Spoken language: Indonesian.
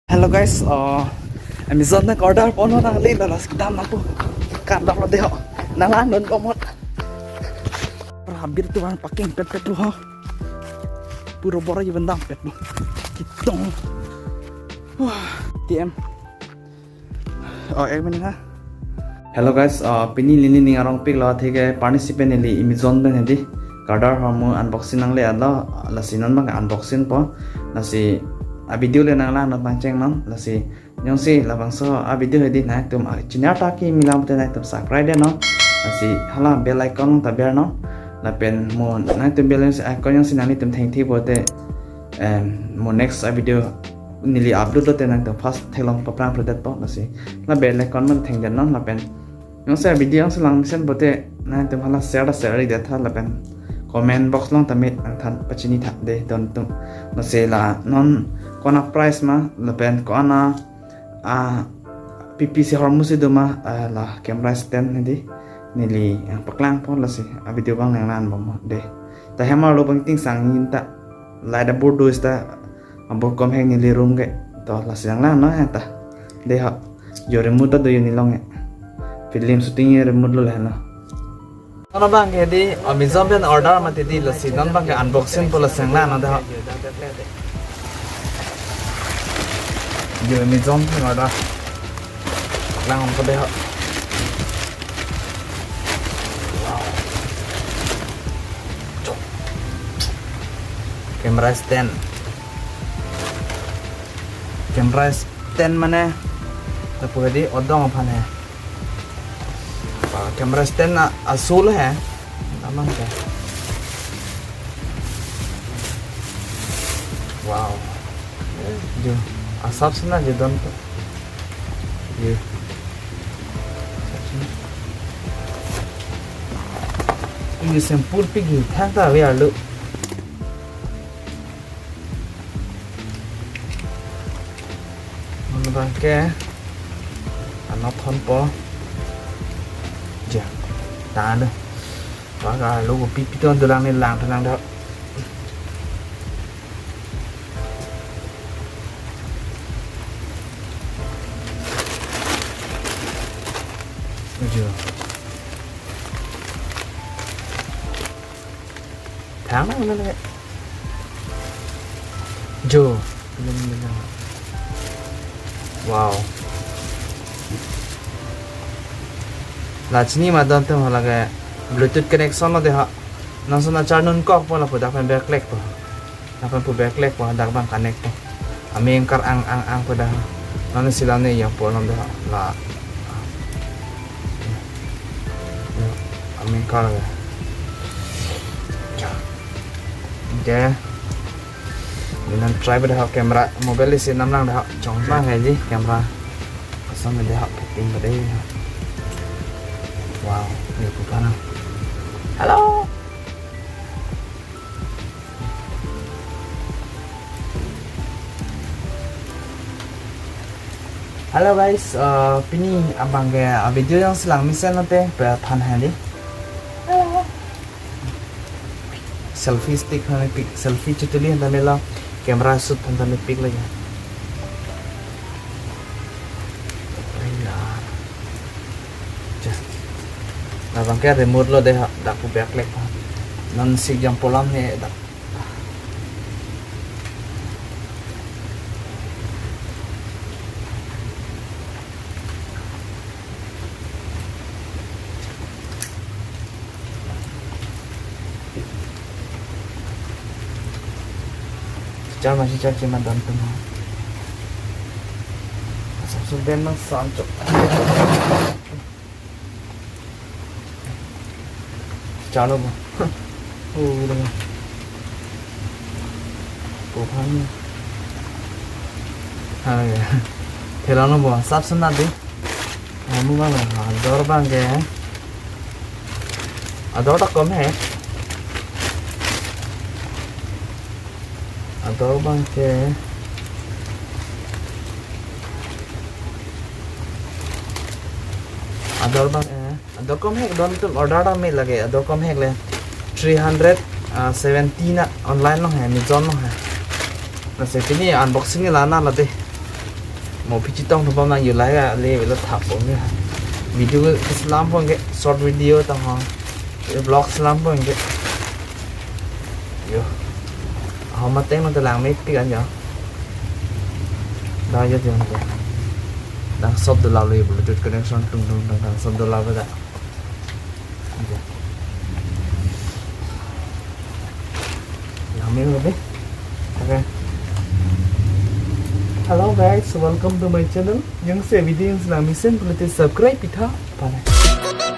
Hello guys, amzon nak order pono nang li dalas dam aku kan dam lo deho nalan don komot habir tu packing pet tu ha puro bora je bendam pet tu kitong wah tm ek minit ha. Hello guys, pini lini ning arong pik lo thege participant li amzon ben hedi order hamu unboxing nang le ala la sinon bang unboxing po nasi a video le nang la na bang cheng nam la si nyong si la bang so a video hedi na tum chinya ta ki milam te na tum subscribe de no la si hala bell icon ta ber no la pen mo na tum bell icon nyong si nani tum theng thi bo te mo next a video nili upload lo te na tum first thelong pa prang product po la si la bell icon man theng jan no la pen nyong sa video ang lang sen bo te na tum hala share ri de tha la pen comment box long tamit ang than pachini tha de don tum la se la non kona price ma lepen kona PPC hormusi duma la camera stand nedi nili yang paklang pon la si video bang yang nan bom de ta hema lo bang ting sang yin ta la da bordo sta ambor kom heng nili room ge to la si yang nan no ta de ha yo remote ta do yuni long film shooting ye remote lo la no ono bang ge di amazon ben order ma di la si non bang ge unboxing po la sang nan no da giờ amazon ngồi đó đang không có đây họ wow. camera stand mana tapi di odong apa nih camera stand asul है tamang क्या wow जो asap sana je dam to ye ini sempur pigi thang ta we alu mon bang ke anot thon po ja ta do ba ga lu pi pi ton do lang ni lang thang đó chưa tháng nó đấy chưa wow là sini mà đơn thêm là cái bluetooth connection nó để họ nó sẽ charge nun kok po là phải đặt phần backlight po đặt phần backlight po đặt bằng connect po aming kar ang po dah nó sila ni yang po nom dah là mình coi rồi ok mình đang try với học camera mobile xin năm năng để học chọn ba ngày gì camera xong mình để học setting vào đây wow nhiều của con hello hello guys pini abang ke video yang selang misal nanti berpan handy selfie stick hane pic selfie chutuli handa mela camera shoot handa me pic lagi yaar just na bang ke remote lo de dak pu backlight non si jam polam he dak masih caci mantan tengah asal sudah mang sancok chalo bo udah bukan ya helano bo sab sunna de kamu mana ador bang ke ador tak kom hai ador bang ke ador bang ador kom hai don tu order da me lage ador kom hai le 370 na online lo hai amazon lo hai na se tini unboxing ni lana la de mau pichi tong thapa na yu lai ga le vela thap pom ne video ke slam pon ke short video ta ha vlog slam pon ke yo họ mà tên nó ta làm mấy cái anh nhở đó cho tiền kìa đang sắp được lao liền Bluetooth connection tung đang sắp được lao với đã làm miếng rồi đấy ok hello guys welcome to my channel yang saya video yang sedang mission boleh subscribe kita apa